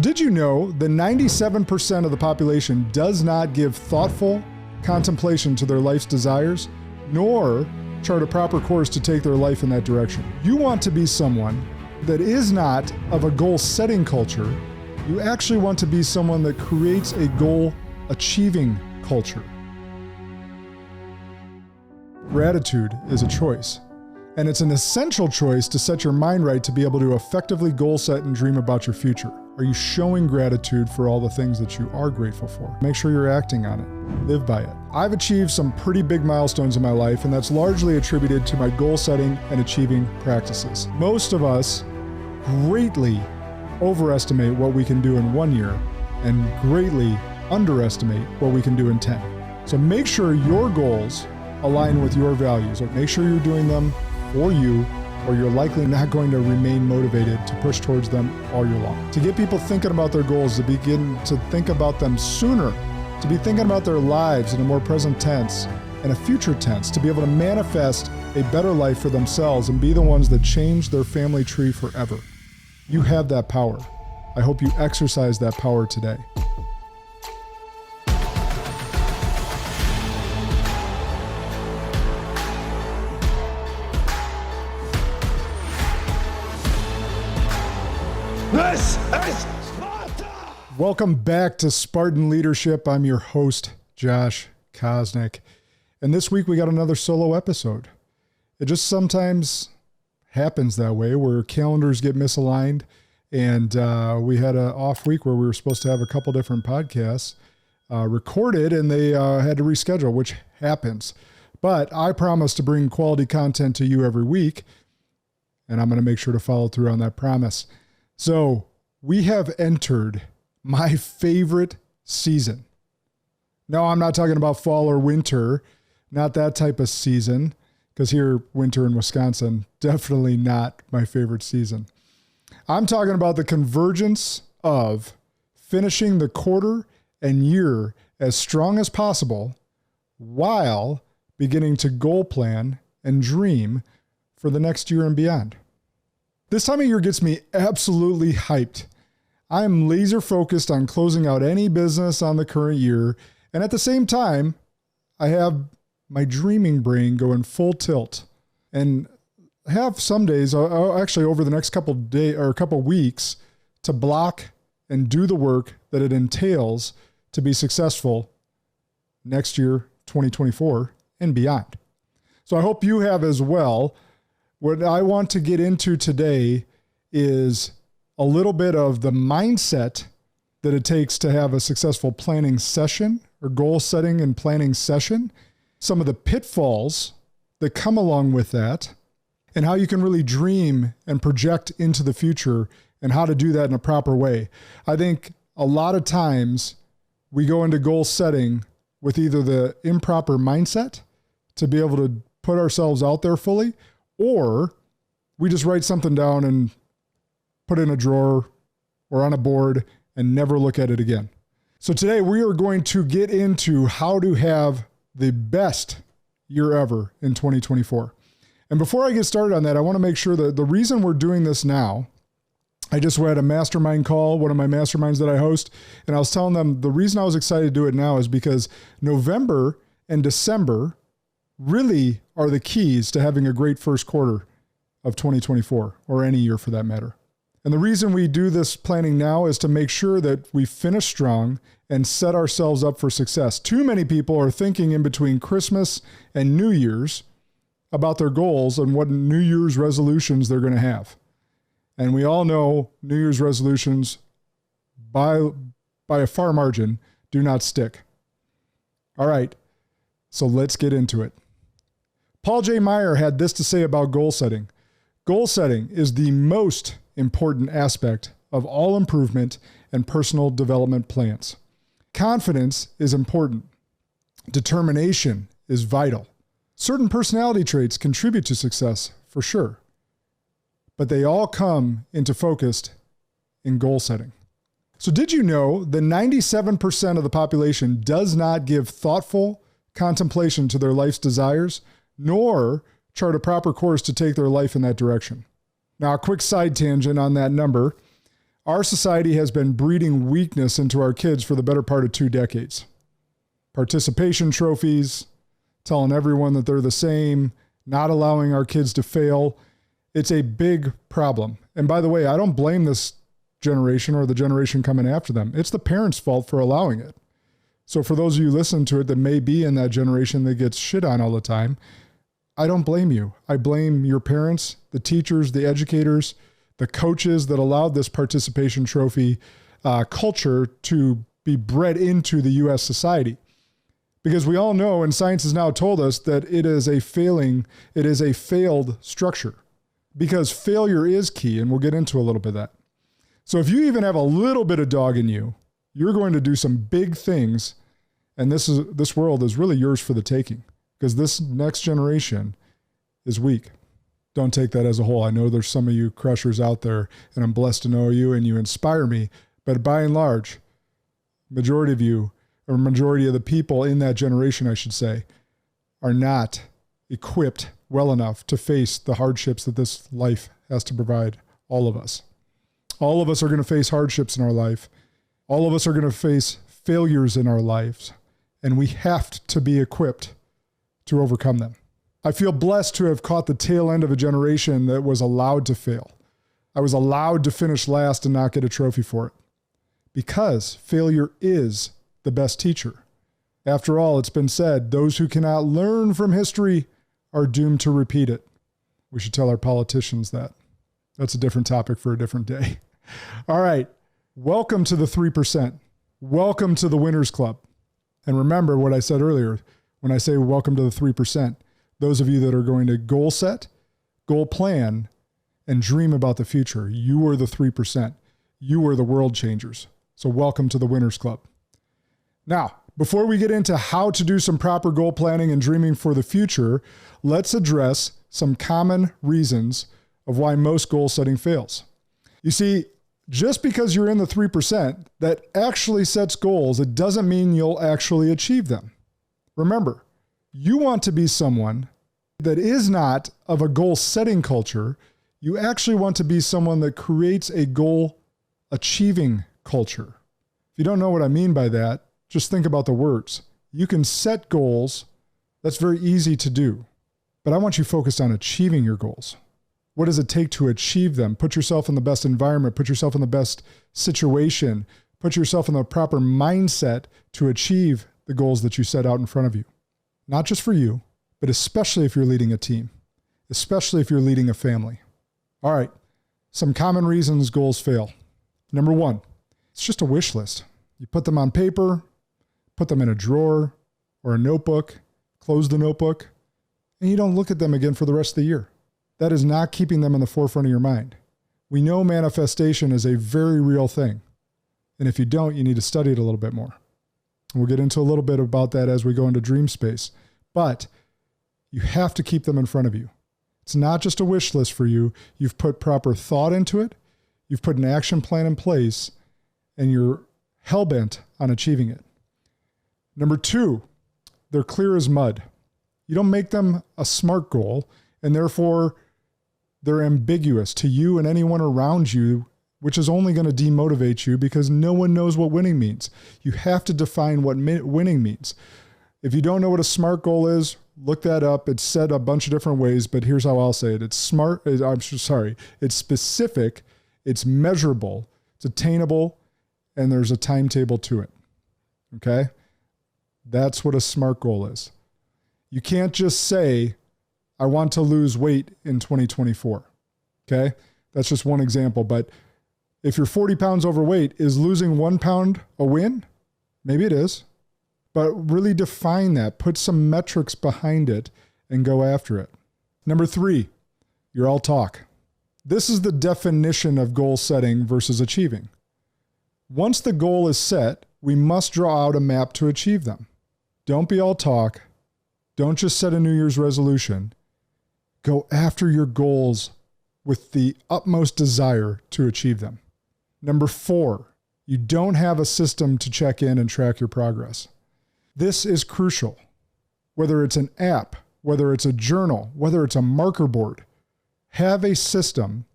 did you know that 97% of the population does not give thoughtful contemplation to their life's desires, nor chart a proper course to take their life in that direction? You want to be someone that is not of a goal-setting culture. You actually want to be someone that creates a goal-achieving culture. Gratitude is a choice, and it's an essential choice to set your mind right to be able to effectively goal set and dream about your future. Are you showing gratitude for all the things that you are grateful for? Make sure you're acting on it. Live by it. I've achieved some pretty big milestones in my life, and that's largely attributed to my goal setting and achieving practices. Most of us greatly overestimate what we can do in 1 year and greatly underestimate what we can do in 10. So make sure your goals align with your values, or make sure you're doing them for you, or you're likely not going to remain motivated to push towards them all year long. To get people thinking about their goals, to begin to think about them sooner, to be thinking about their lives in a more present tense and a future tense, to be able to manifest a better life for themselves and be the ones that change their family tree forever. You have that power. I hope you exercise that power today. This is Sparta! Welcome back to Spartan Leadership. I'm your host, Josh Kosnick. And this week we got another solo episode. It just sometimes happens that way where calendars get misaligned. And we had an off week where we were supposed to have a couple different podcasts recorded, and they had to reschedule, which happens. But I promise to bring quality content to you every week, and I'm going to make sure to follow through on that promise. So we have entered my favorite season. No, I'm not talking about fall or winter, not that type of season, because here, winter in Wisconsin, definitely not my favorite season. I'm talking about the convergence of finishing the quarter and year as strong as possible while beginning to goal plan and dream for the next year and beyond. This time of year gets me absolutely hyped. I am laser focused on closing out any business on the current year. And at the same time, I have my dreaming brain going full tilt and have some days, actually over the next couple days or a couple weeks, to block and do the work that it entails to be successful next year, 2024 and beyond. So I hope you have as well. What I want to get into today is a little bit of the mindset that it takes to have a successful planning session or goal setting and planning session, some of the pitfalls that come along with that, and how you can really dream and project into the future and how to do that in a proper way. I think a lot of times we go into goal setting with either the improper mindset to be able to put ourselves out there fully, or we just write something down and put it in a drawer or on a board and never look at it again. So today we are going to get into how to have the best year ever in 2024. And before I get started on that, I want to make sure that the reason we're doing this now, I just had a mastermind call, one of my masterminds that I host, and I was telling them the reason I was excited to do it now is because November and December really are the keys to having a great first quarter of 2024, or any year for that matter. And the reason we do this planning now is to make sure that we finish strong and set ourselves up for success. Too many people are thinking in between Christmas and New Year's about their goals and what New Year's resolutions they're going to have. And we all know New Year's resolutions by a far margin do not stick. All right, so let's get into it. Paul J. Meyer had this to say about goal setting. Goal setting is the most important aspect of all improvement and personal development plans. Confidence is important. Determination is vital. Certain personality traits contribute to success, for sure, but they all come into focus in goal setting. So did you know that 97% of the population does not give thoughtful contemplation to their life's desires, nor chart a proper course to take their life in that direction? Now, a quick side tangent on that number. Our society has been breeding weakness into our kids for the better part of 2 decades. Participation trophies, telling everyone that they're the same, not allowing our kids to fail. It's a big problem. And by the way, I don't blame this generation or the generation coming after them. It's the parents' fault for allowing it. So for those of you listening to it that may be in that generation that gets shit on all the time, I don't blame you. I blame your parents, the teachers, the educators, the coaches that allowed this participation trophy culture to be bred into the U.S. society. Because we all know, and science has now told us, that it is a failed structure. Because failure is key, and we'll get into a little bit of that. So if you even have a little bit of dog in you, you're going to do some big things, and this world is really yours for the taking, because this next generation is weak. Don't take that as a whole. I know there's some of you crushers out there, and I'm blessed to know you, and you inspire me, but by and large, majority of you, or majority of the people in that generation, I should say, are not equipped well enough to face the hardships that this life has to provide all of us. All of us are going to face hardships in our life. All of us are going to face failures in our lives, and we have to be equipped to overcome them. I feel blessed to have caught the tail end of a generation that was allowed to fail. I was allowed to finish last and not get a trophy for it, because failure is the best teacher. After all, it's been said, those who cannot learn from history are doomed to repeat it. We should tell our politicians that. That's a different topic for a different day. All right. Welcome to the 3%. Welcome to the Winners Club. And remember what I said earlier, when I say welcome to the 3%, those of you that are going to goal set, goal plan, and dream about the future, you are the 3%. You are the world changers. So welcome to the Winners Club. Now, before we get into how to do some proper goal planning and dreaming for the future, let's address some common reasons of why most goal setting fails. You see, just because you're in the 3% that actually sets goals, it doesn't mean you'll actually achieve them. Remember, you want to be someone that is not of a goal setting culture. You actually want to be someone that creates a goal achieving culture. If you don't know what I mean by that, just think about the words. You can set goals. That's very easy to do. But I want you focused on achieving your goals. What does it take to achieve them? Put yourself in the best environment. Put yourself in the best situation. Put yourself in the proper mindset to achieve the goals that you set out in front of you. Not just for you, but especially if you're leading a team, especially if you're leading a family. All right, some common reasons goals fail. Number 1, it's just a wish list. You put them on paper, put them in a drawer or a notebook, close the notebook, and you don't look at them again for the rest of the year. That is not keeping them in the forefront of your mind. We know manifestation is a very real thing. And if you don't, you need to study it a little bit more. And we'll get into a little bit about that as we go into dream space. But you have to keep them in front of you. It's not just a wish list for you. You've put proper thought into it. You've put an action plan in place, and you're hell-bent on achieving it. Number 2, they're clear as mud. You don't make them a SMART goal, and therefore they're ambiguous to you and anyone around you, which is only going to demotivate you because no one knows what winning means. You have to define what winning means. If you don't know what a SMART goal is, look that up. It's said a bunch of different ways, but here's how I'll say it. It's it's specific, it's measurable, it's attainable, and there's a timetable to it. Okay? That's what a SMART goal is. You can't just say, I want to lose weight in 2024. Okay? That's just one example. But if you're 40 pounds overweight, is losing 1 pound a win? Maybe it is. But really define that. Put some metrics behind it and go after it. Number 3, you're all talk. This is the definition of goal setting versus achieving. Once the goal is set, we must draw out a map to achieve them. Don't be all talk. Don't just set a New Year's resolution. Go after your goals with the utmost desire to achieve them. Number 4, you don't have a system to check in and track your progress. This is crucial. Whether it's an app, whether it's a journal, whether it's a marker board, have a system.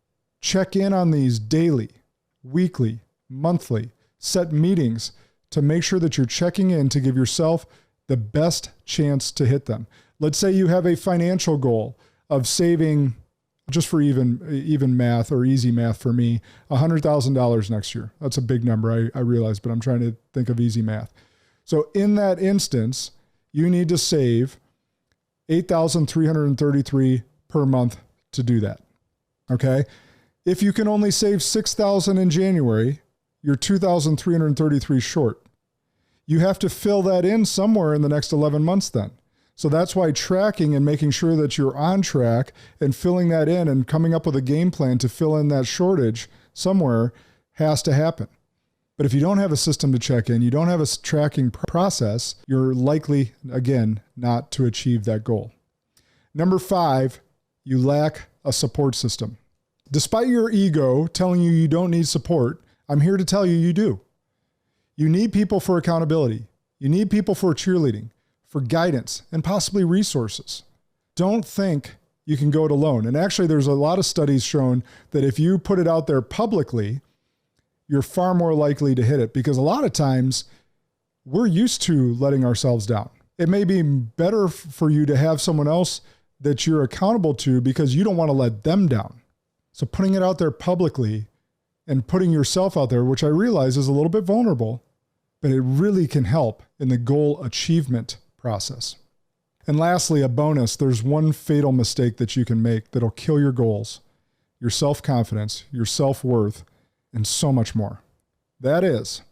Check in on these daily. weekly, monthly. Set meetings to make sure that you're checking in to give yourself the best chance to hit them. Let's say you have a financial goal of saving, just for even math or easy math for me, $100,000 next year. That's a big number, I realize, but I'm trying to think of easy math. So in that instance, you need to save $8,333 per month to do that. Okay? If you can only save $6,000 in January, you're $2,333 short. You have to fill that in somewhere in the next 11 months then. So that's why tracking and making sure that you're on track and filling that in and coming up with a game plan to fill in that shortage somewhere has to happen. But if you don't have a system to check in, you don't have a tracking process, you're likely, again, not to achieve that goal. Number 5, you lack a support system. Despite your ego telling you you don't need support, I'm here to tell you you do. You need people for accountability. You need people for cheerleading, for guidance, and possibly resources. Don't think you can go it alone. And actually, there's a lot of studies shown that if you put it out there publicly, you're far more likely to hit it, because a lot of times we're used to letting ourselves down. It may be better for you to have someone else that you're accountable to because you don't want to let them down. So putting it out there publicly and putting yourself out there, which I realize is a little bit vulnerable, but it really can help in the goal achievement process. And lastly, a bonus, there's one fatal mistake that you can make that'll kill your goals, your self-confidence, your self-worth, and so much more. That is,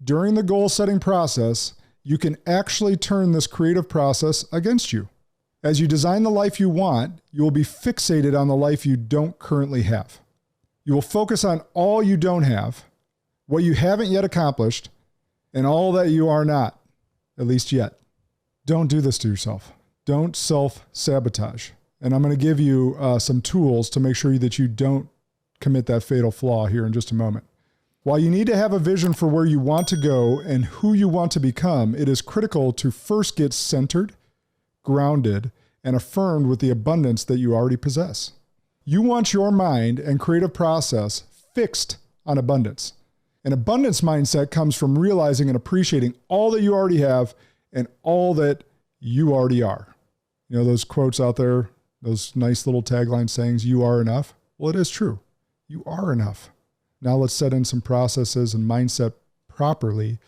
during the goal setting process, you can actually turn this creative process against you. As you design the life you want, you will be fixated on the life you don't currently have. You will focus on all you don't have, what you haven't yet accomplished, and all that you are not, at least yet. Don't do this to yourself. Don't self-sabotage. And I'm going to give you some tools to make sure that you don't commit that fatal flaw here in just a moment. While you need to have a vision for where you want to go and who you want to become, it is critical to first get centered, grounded, and affirmed with the abundance that you already possess. You want your mind and creative process fixed on abundance. An abundance mindset comes from realizing and appreciating all that you already have and all that you already are. You know, those quotes out there, those nice little tagline sayings, you are enough. Well, it is true. You are enough. Now let's set in some processes and mindset properly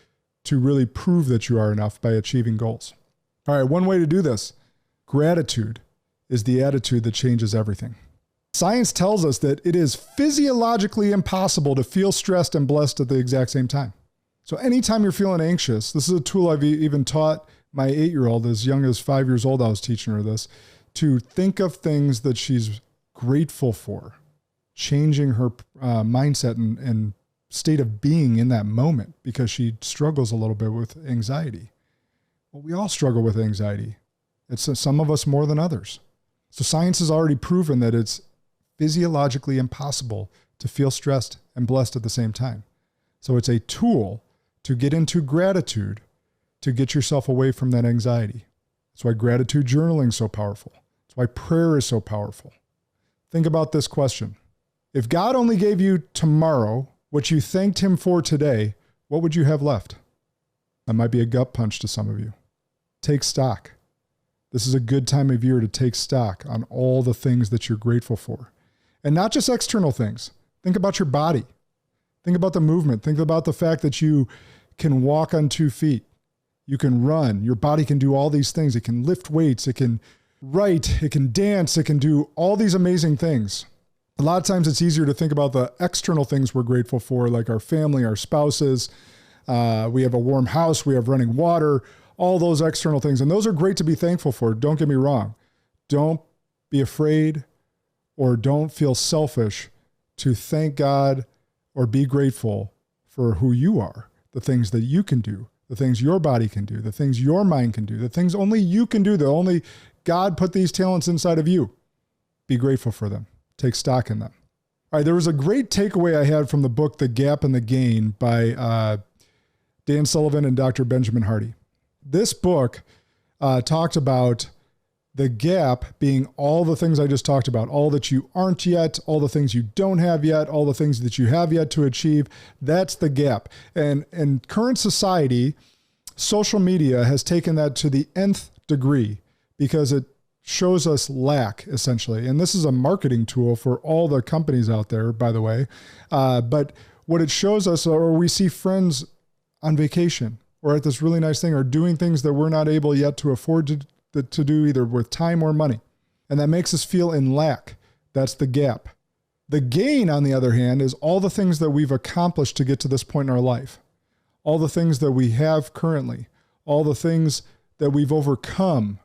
to really prove that you are enough by achieving goals. All right, one way to do this, gratitude is the attitude that changes everything. Science tells us that it is physiologically impossible to feel stressed and blessed at the exact same time. So anytime you're feeling anxious, this is a tool I've even taught my 8-year-old, as young as 5 years old, I was teaching her this, to think of things that she's grateful for, changing her mindset and state of being in that moment, because she struggles a little bit with anxiety. Well, we all struggle with anxiety. It's some of us more than others. So science has already proven that it's physiologically impossible to feel stressed and blessed at the same time. So it's a tool to get into gratitude to get yourself away from that anxiety. That's why gratitude journaling is so powerful. That's why prayer is so powerful. Think about this question. If God only gave you tomorrow what you thanked him for today, what would you have left? That might be a gut punch to some of you. Take stock. This is a good time of year to take stock on all the things that you're grateful for. And not just external things. Think about your body. Think about the movement. Think about the fact that you can walk on 2 feet. You can run. Your body can do all these things. It can lift weights. It can write. It can dance. It can do all these amazing things. A lot of times it's easier to think about the external things we're grateful for, like our family, our spouses. We have a warm house. We have running water, all those external things. And those are great to be thankful for. Don't get me wrong. Don't be afraid or don't feel selfish to thank God or be grateful for who you are, the things that you can do, the things your body can do, the things your mind can do, the things only you can do, the only God put these talents inside of you. Be grateful for them. Take stock in them. All right, there was a great takeaway I had from the book, The Gap and the Gain by Dan Sullivan and Dr. Benjamin Hardy. This book talked about The gap being all the things I just talked about, all that you aren't yet, all the things you don't have yet, all the things that you have yet to achieve. That's the gap. And in current society, social media has taken that to the nth degree because it shows us lack, essentially. And this is a marketing tool for all the companies out there, by the way. But what it shows us, or we see friends on vacation or at this really nice thing or doing things that we're not able yet to afford to do either with time or money. And that makes us feel in lack. That's the gap. The gain, on the other hand, is all the things that we've accomplished to get to this point in our life. All the things that we have currently, all the things that we've overcome,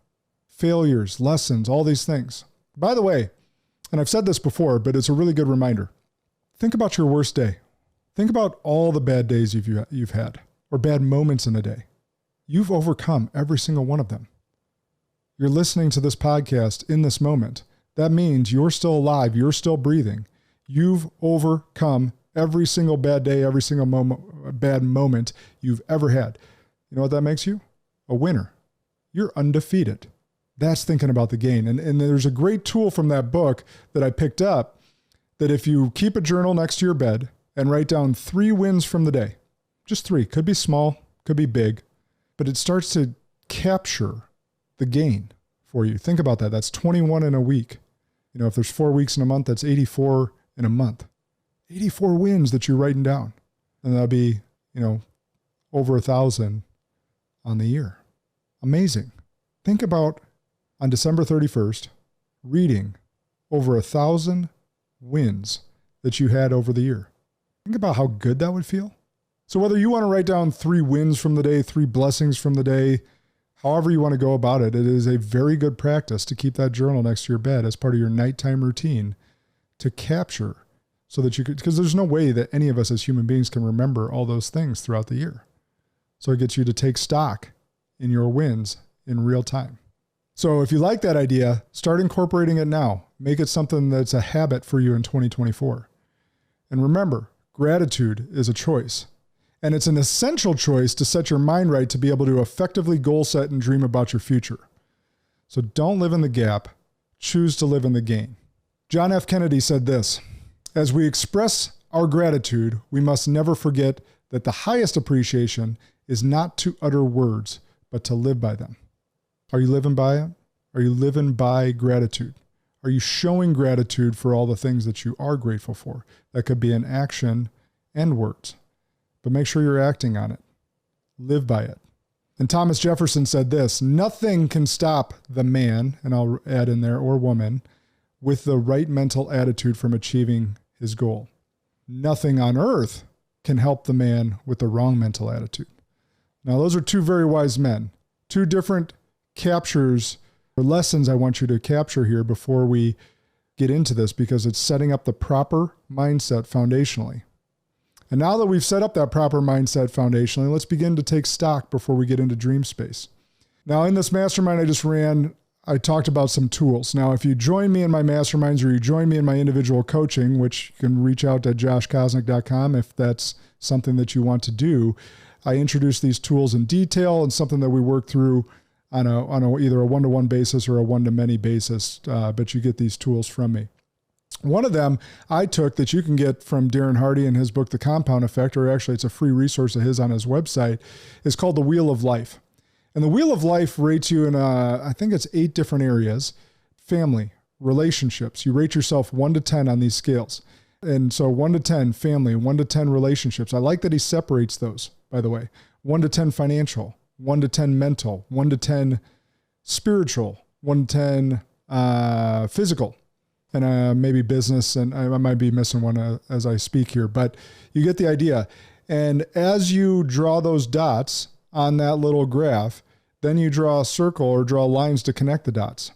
failures, lessons, all these things. By the way, and I've said this before, but it's a really good reminder. Think about your worst day. Think about all the bad days you've had or bad moments in a day. You've overcome every single one of them. You're listening to this podcast in this moment. That means you're still alive. You're still breathing. You've overcome every single bad day, every single bad moment you've ever had. You know what that makes you? A winner. You're undefeated. That's thinking about the gain. And there's a great tool from that book that I picked up that if you keep a journal next to your bed and write down 3 wins from the day, just 3, could be small, could be big, but it starts to capture the gain for you. Think about that. That's 21 in a week. You know, if there's 4 weeks in a month, that's 84 in a month. 84 wins that you're writing down. And that'll be, over 1,000 on the year. Amazing. Think about on December 31st, reading over 1,000 wins that you had over the year. Think about how good that would feel. So whether you want to write down 3 wins from the day, 3 blessings from the day, however you want to go about it, it is a very good practice to keep that journal next to your bed as part of your nighttime routine to capture so that you could, because there's no way that any of us as human beings can remember all those things throughout the year. So it gets you to take stock in your wins in real time. So if you like that idea, start incorporating it now. Make it something that's a habit for you in 2024. And remember, gratitude is a choice. And it's an essential choice to set your mind right to be able to effectively goal set and dream about your future. So don't live in the gap. Choose to live in the gain. John F. Kennedy said this: as we express our gratitude, we must never forget that the highest appreciation is not to utter words, but to live by them. Are you living by it? Are you living by gratitude? Are you showing gratitude for all the things that you are grateful for? That could be an action and words. But make sure you're acting on it. Live by it. And Thomas Jefferson said this: nothing can stop the man, and I'll add in there, or woman, with the right mental attitude from achieving his goal. Nothing on earth can help the man with the wrong mental attitude. Now, those are 2 very wise men, 2 different captures or lessons I want you to capture here before we get into this, because it's setting up the proper mindset foundationally. And now that we've set up that proper mindset foundationally, let's begin to take stock before we get into dream space. Now, in this mastermind I just ran, I talked about some tools. Now, if you join me in my masterminds or you join me in my individual coaching, which you can reach out at joshkosnick.com if that's something that you want to do, I introduce these tools in detail and something that we work through on either a one-to-one basis or a one-to-many basis, but you get these tools from me. One of them I took that you can get from Darren Hardy in his book, The Compound Effect, or actually it's a free resource of his on his website, is called The Wheel of Life. And the Wheel of Life rates you in, I think it's 8 different areas: family, relationships. You rate yourself 1 to 10 on these scales. And so 1 to 10 family, 1 to 10 relationships. I like that he separates those, by the way. 1 to 10 financial, 1 to 10 mental, 1 to 10 spiritual, 1 to 10 physical, and maybe business. And I might be missing one as I speak here, but you get the idea. And as you draw those dots on that little graph, then you draw a circle or draw lines to connect the dots.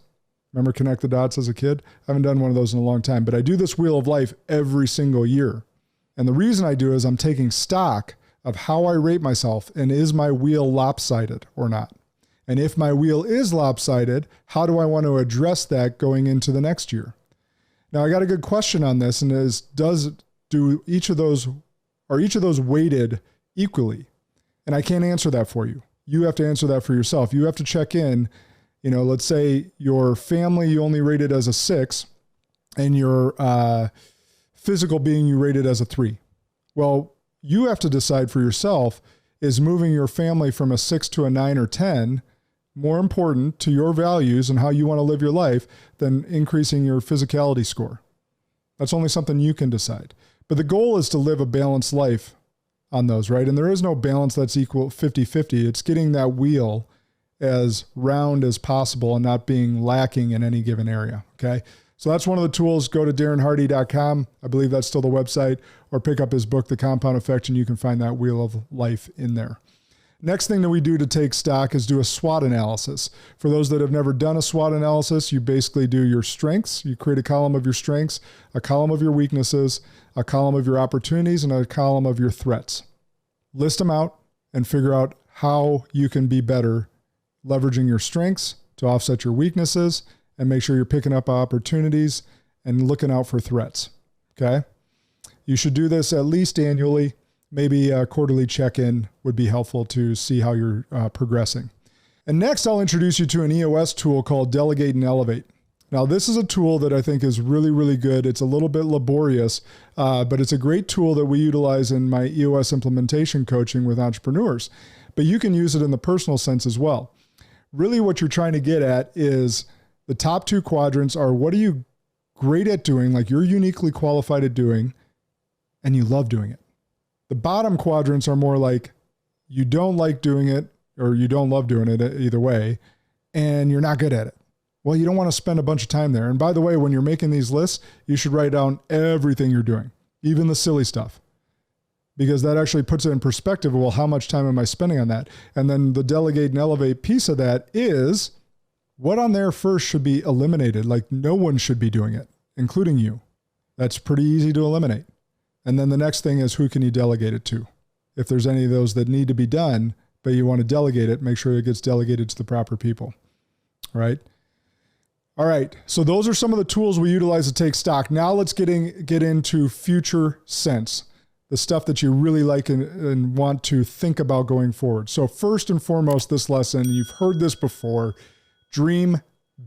Remember connect the dots as a kid? I haven't done one of those in a long time, but I do this Wheel of Life every single year. And the reason I do is I'm taking stock of how I rate myself, and is my wheel lopsided or not? And if my wheel is lopsided, how do I want to address that going into the next year? Now, I got a good question on this, and is, are each of those weighted equally? And I can't answer that for you. You have to answer that for yourself. You have to check in Let's say your family, you only rated as a 6 and your physical being you rated as a 3. Well, you have to decide for yourself, is moving your family from a 6 to a 9 or 10 more important to your values and how you want to live your life than increasing your physicality score? That's only something you can decide. But the goal is to live a balanced life on those, right? And there is no balance that's equal 50-50. It's getting that wheel as round as possible and not being lacking in any given area, okay? So that's one of the tools. Go to darrenhardy.com. I believe that's still the website, or pick up his book, The Compound Effect, and you can find that wheel of life in there. Next thing that we do to take stock is do a SWOT analysis. For those that have never done a SWOT analysis, you basically do your strengths. You create a column of your strengths, a column of your weaknesses, a column of your opportunities, and a column of your threats. List them out and figure out how you can be better leveraging your strengths to offset your weaknesses, and make sure you're picking up opportunities and looking out for threats, okay? You should do this at least annually. Maybe a quarterly check-in would be helpful to see how you're progressing. And next, I'll introduce you to an EOS tool called Delegate and Elevate. Now, this is a tool that I think is really, really good. It's a little bit laborious, but it's a great tool that we utilize in my EOS implementation coaching with entrepreneurs. But you can use it in the personal sense as well. Really, what you're trying to get at is the top 2 quadrants are, what are you great at doing, like you're uniquely qualified at doing, and you love doing it. The bottom quadrants are more like you don't like doing it, or you don't love doing it, either way, and you're not good at it. Well, you don't want to spend a bunch of time there. And by the way, when you're making these lists, you should write down everything you're doing, even the silly stuff, because that actually puts it in perspective. Well, how much time am I spending on that? And then the delegate and elevate piece of that is what on there first should be eliminated. Like no one should be doing it, including you. That's pretty easy to eliminate. And then the next thing is, who can you delegate it to? If there's any of those that need to be done, but you want to delegate it, make sure it gets delegated to the proper people. All right. All right. So those are some of the tools we utilize to take stock. Now let's get into future sense, the stuff that you really like and want to think about going forward. So first and foremost, this lesson, you've heard this before, dream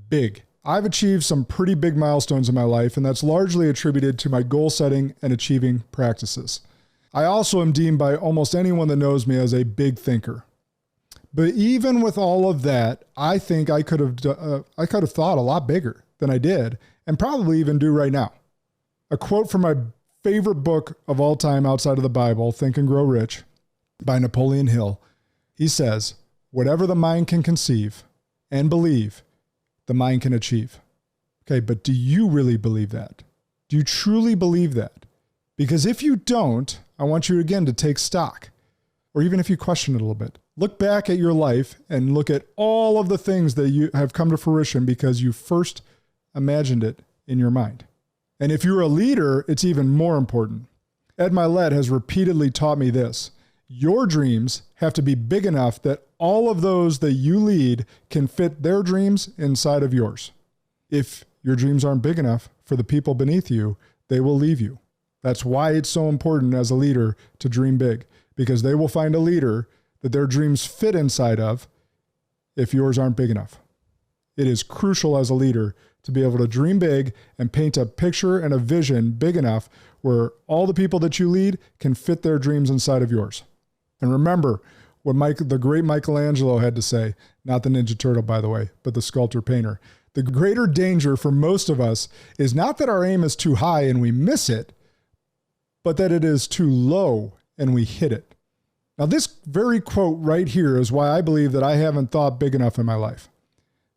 big. I've achieved some pretty big milestones in my life, and that's largely attributed to my goal setting and achieving practices. I also am deemed by almost anyone that knows me as a big thinker. But even with all of that, I think I could have thought a lot bigger than I did, and probably even do right now. A quote from my favorite book of all time outside of the Bible, Think and Grow Rich, by Napoleon Hill. He says, "Whatever the mind can conceive and believe, the mind can achieve." Okay, but do you really believe that? Do you truly believe that? Because if you don't, I want you again to take stock, or even if you question it a little bit, look back at your life and look at all of the things that you have come to fruition because you first imagined it in your mind. And if you're a leader, it's even more important. Ed Milet has repeatedly taught me this. Your dreams have to be big enough that all of those that you lead can fit their dreams inside of yours. If your dreams aren't big enough for the people beneath you, they will leave you. That's why it's so important as a leader to dream big, because they will find a leader that their dreams fit inside of if yours aren't big enough. It is crucial as a leader to be able to dream big and paint a picture and a vision big enough where all the people that you lead can fit their dreams inside of yours. And remember what the great Michelangelo had to say, not the Ninja Turtle, by the way, but the sculptor painter. The greater danger for most of us is not that our aim is too high and we miss it, but that it is too low and we hit it. Now, this very quote right here is why I believe that I haven't thought big enough in my life.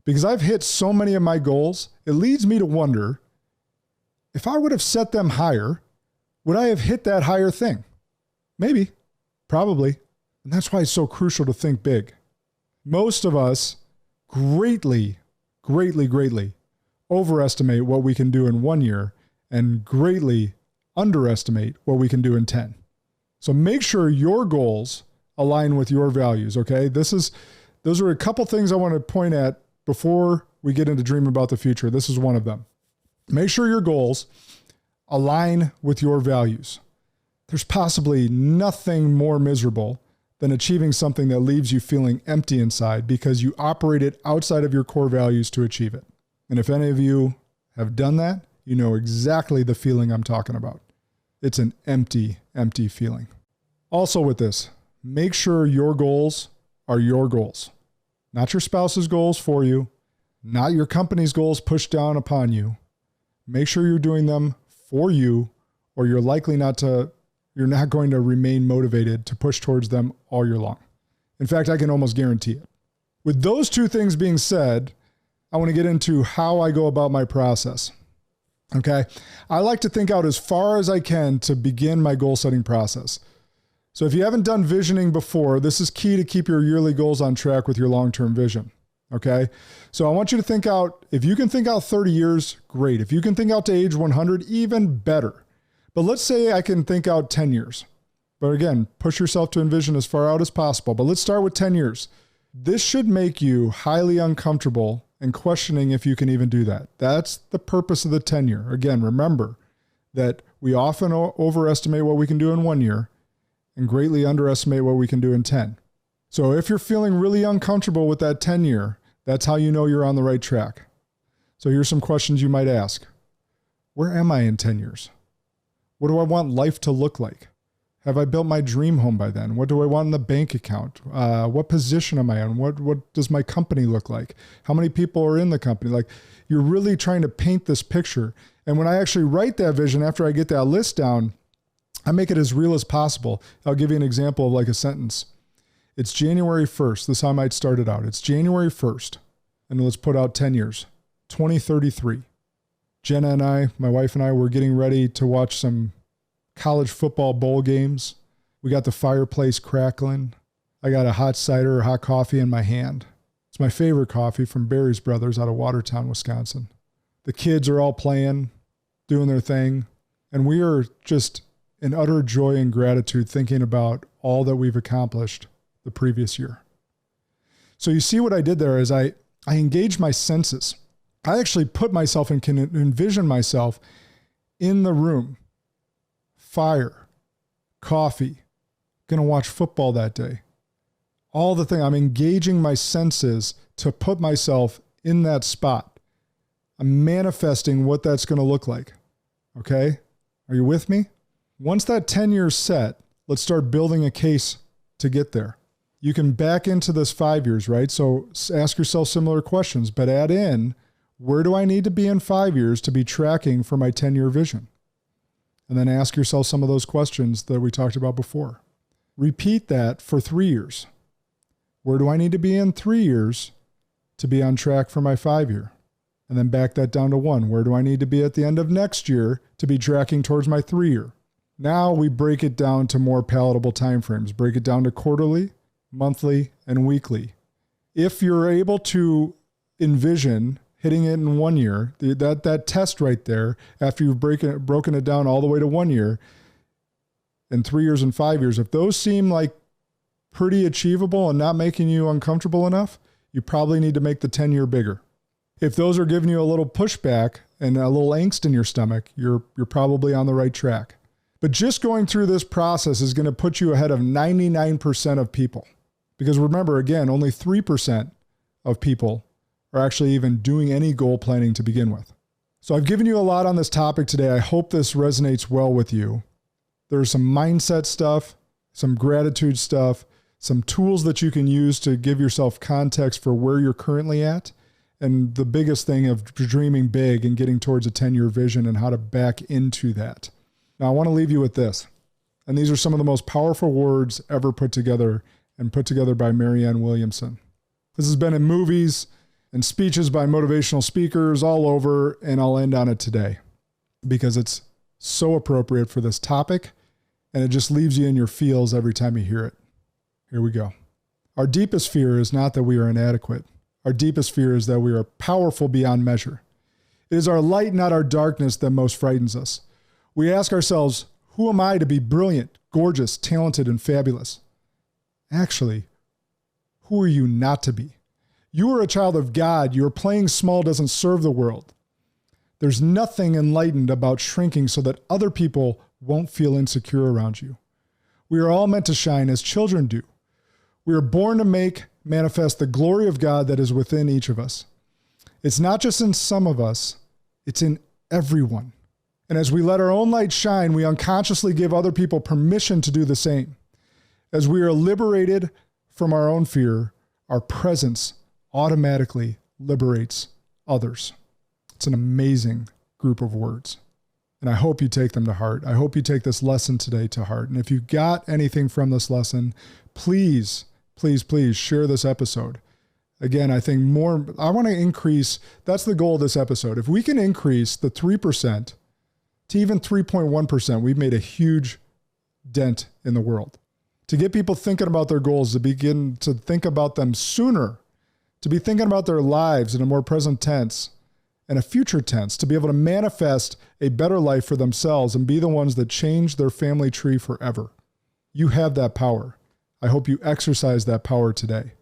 Because I've hit so many of my goals, it leads me to wonder, if I would have set them higher, would I have hit that higher thing? Maybe, probably. And that's why it's so crucial to think big. Most of us greatly overestimate what we can do in 1 year and greatly underestimate what we can do in 10. So make sure your goals align with your values, okay? Those are a couple things I want to point at before we get into dreaming about the future. This is one of them. Make sure your goals align with your values. There's possibly nothing more miserable than achieving something that leaves you feeling empty inside because you operated outside of your core values to achieve it. And if any of you have done that, you know exactly the feeling I'm talking about. It's an empty, empty feeling. Also with this, make sure your goals are your goals, not your spouse's goals for you, not your company's goals pushed down upon you. Make sure you're doing them for you, or you're not going to remain motivated to push towards them all year long. In fact, I can almost guarantee it. With those two things being said, I want to get into how I go about my process. Okay. I like to think out as far as I can to begin my goal setting process. So if you haven't done visioning before, this is key to keep your yearly goals on track with your long-term vision. Okay. So I want you to think out, if you can think out 30 years, great. If you can think out to age 100, even better. But let's say I can think out 10 years. But again, push yourself to envision as far out as possible. But let's start with 10 years. This should make you highly uncomfortable and questioning if you can even do that. That's the purpose of the 10-year. Again, remember that we often overestimate what we can do in 1 year and greatly underestimate what we can do in 10. So if you're feeling really uncomfortable with that 10-year, that's how you know you're on the right track. So here's some questions you might ask. Where am I in 10 years? What do I want life to look like? Have I built my dream home by then? What do I want in the bank account? What position am I in? What does my company look like? How many people are in the company? Like, you're really trying to paint this picture. And when I actually write that vision, after I get that list down, I make it as real as possible. I'll give you an example of like a sentence. It's January 1st. This is how I might start it out. It's January 1st. And let's put out 10 years. 2033. Jenna and I, my wife and I, were getting ready to watch some college football bowl games. We got the fireplace crackling. I got a hot cider or hot coffee in my hand. It's my favorite coffee from Barry's Brothers out of Watertown, Wisconsin. The kids are all playing, doing their thing. And we are just in utter joy and gratitude thinking about all that we've accomplished the previous year. So you see what I did there is I engaged my senses. I actually put myself and can envision myself in the room. Fire, coffee, going to watch football that day. All the thing. I'm engaging my senses to put myself in that spot. I'm manifesting what that's going to look like. Okay? Are you with me? Once that 10 years set, let's start building a case to get there. You can back into this 5 years, right? So ask yourself similar questions, but add in, where do I need to be in 5 years to be tracking for my 10-year vision? And then ask yourself some of those questions that we talked about before. Repeat that for 3 years. Where do I need to be in 3 years to be on track for my 5-year? And then back that down to 1. Where do I need to be at the end of next year to be tracking towards my 3-year? Now we break it down to more palatable timeframes. Break it down to quarterly, monthly, and weekly. If you're able to envision hitting it in 1 year, that test right there, after you've broken it down all the way to 1 year, and 3 years and 5 years, if those seem like pretty achievable and not making you uncomfortable enough, you probably need to make the 10-year bigger. If those are giving you a little pushback and a little angst in your stomach, you're probably on the right track. But just going through this process is going to put you ahead of 99% of people. Because remember, again, only 3% of people are actually even doing any goal planning to begin with. So I've given you a lot on this topic today. I hope this resonates well with you. There's some mindset stuff, some gratitude stuff, some tools that you can use to give yourself context for where you're currently at, and the biggest thing of dreaming big and getting towards a 10-year vision and how to back into that. Now, I want to leave you with this. And these are some of the most powerful words ever put together, and put together by Marianne Williamson. This has been in movies and speeches by motivational speakers all over, and I'll end on it today because it's so appropriate for this topic, and it just leaves you in your feels every time you hear it. Here we go. Our deepest fear is not that we are inadequate. Our deepest fear is that we are powerful beyond measure. It is our light, not our darkness, that most frightens us. We ask ourselves, who am I to be brilliant, gorgeous, talented, and fabulous? Actually, who are you not to be? You are a child of God. Your playing small doesn't serve the world. There's nothing enlightened about shrinking so that other people won't feel insecure around you. We are all meant to shine as children do. We are born to make manifest the glory of God that is within each of us. It's not just in some of us, it's in everyone. And as we let our own light shine, we unconsciously give other people permission to do the same. As we are liberated from our own fear, our presence automatically liberates others. It's an amazing group of words. And I hope you take them to heart. I hope you take this lesson today to heart. And if you got anything from this lesson, please, please, please share this episode. Again, I think I want to increase, that's the goal of this episode. If we can increase the 3% to even 3.1%, we've made a huge dent in the world. To get people thinking about their goals, to begin to think about them sooner, to be thinking about their lives in a more present tense and a future tense, to be able to manifest a better life for themselves and be the ones that change their family tree forever. You have that power. I hope you exercise that power today.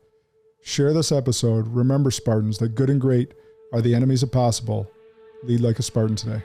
Share this episode. Remember, Spartans, that good and great are the enemies of possible. Lead like a Spartan today.